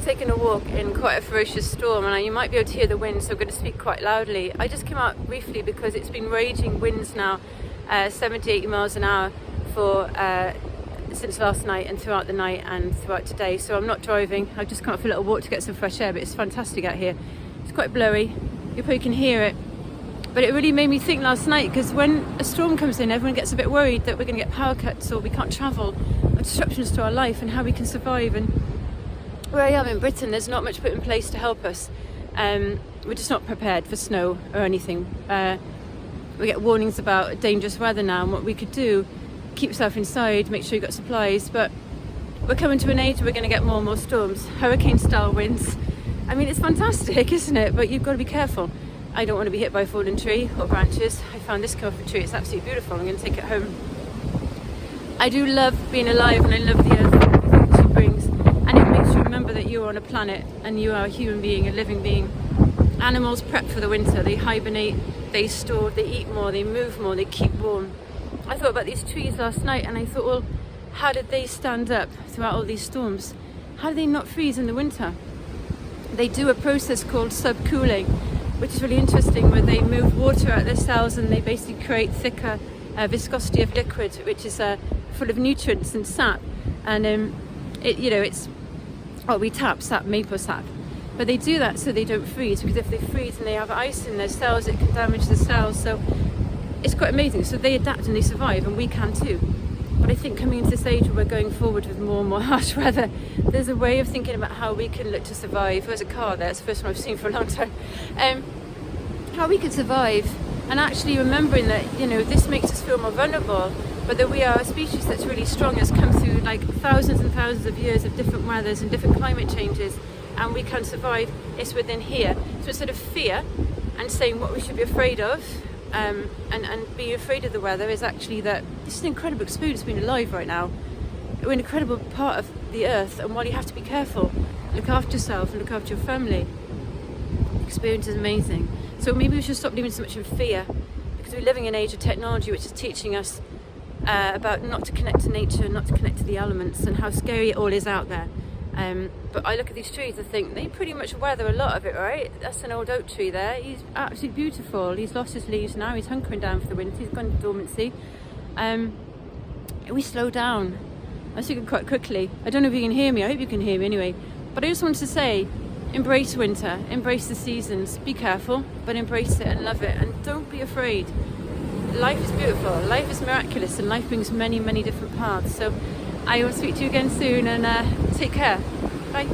taking a walk in quite a ferocious storm, and you might be able to hear the wind, so I'm going to speak quite loudly. I just came out briefly because it's been raging winds now, 70, 80 miles an hour for since last night and throughout the night and throughout today. So I'm not driving, I've just come out for a little walk to get some fresh air, but it's fantastic out here. It's quite blurry, you probably can hear it. But it really made me think last night, because when a storm comes in, everyone gets a bit worried that we're going to get power cuts or we can't travel, or disruptions to our life and how we can survive. And where I am in Britain, there's not much put in place to help us. We're just not prepared for snow or anything. We get warnings about dangerous weather now, and what we could do, keep yourself inside, make sure you've got supplies. But we're coming to an age where we're going to get more and more storms, hurricane-style winds. I mean, it's fantastic, isn't it? But you've got to be careful. I don't want to be hit by a fallen tree or branches. I found this come off a tree, it's absolutely beautiful. I'm going to take it home. I do love being alive, and I love the earth and everything she brings. And it makes you remember that you are on a planet and you are a human being, a living being. Animals prep for the winter, they hibernate, they store, they eat more, they move more, they keep warm. I thought about these trees last night, and I thought, well, how did they stand up throughout all these storms? How do they not freeze in the winter? They do a process called subcooling, which is really interesting, where they move water out of their cells and they basically create thicker viscosity of liquid, which is full of nutrients and sap. And we tap sap, maple sap. But they do that so they don't freeze, because if they freeze and they have ice in their cells, it can damage the cells. So it's quite amazing. So they adapt and they survive, and we can too. But I think coming into this age where we're going forward with more and more harsh weather, there's a way of thinking about how we can look to survive. There's a car there, it's the first one I've seen for a long time. How we can survive, and actually remembering that, this makes us feel more vulnerable, but that we are a species that's really strong, has come through like thousands and thousands of years of different weathers and different climate changes, and we can survive. It's within here. So instead of fear and saying what we should be afraid of, and being afraid of the weather, is actually that this is an incredible experience being alive right now. We're an incredible part of the earth, and while you have to be careful, look after yourself and look after your family, the experience is amazing. So maybe we should stop living so much in fear, because we're living in an age of technology which is teaching us about not to connect to nature, not to connect to the elements, and how scary it all is out there. But I look at these trees, I think they pretty much weather a lot of it, right? That's an old oak tree there. He's absolutely beautiful. He's lost his leaves now. He's hunkering down for the winter. He's gone into dormancy. We slow down. I was thinking quite quickly. I don't know if you can hear me. I hope you can hear me anyway. But I just wanted to say, embrace winter, embrace the seasons. Be careful, but embrace it and love it. And don't be afraid. Life is beautiful. Life is miraculous, and life brings many, many different paths. So I will speak to you again soon, and take care. Bye.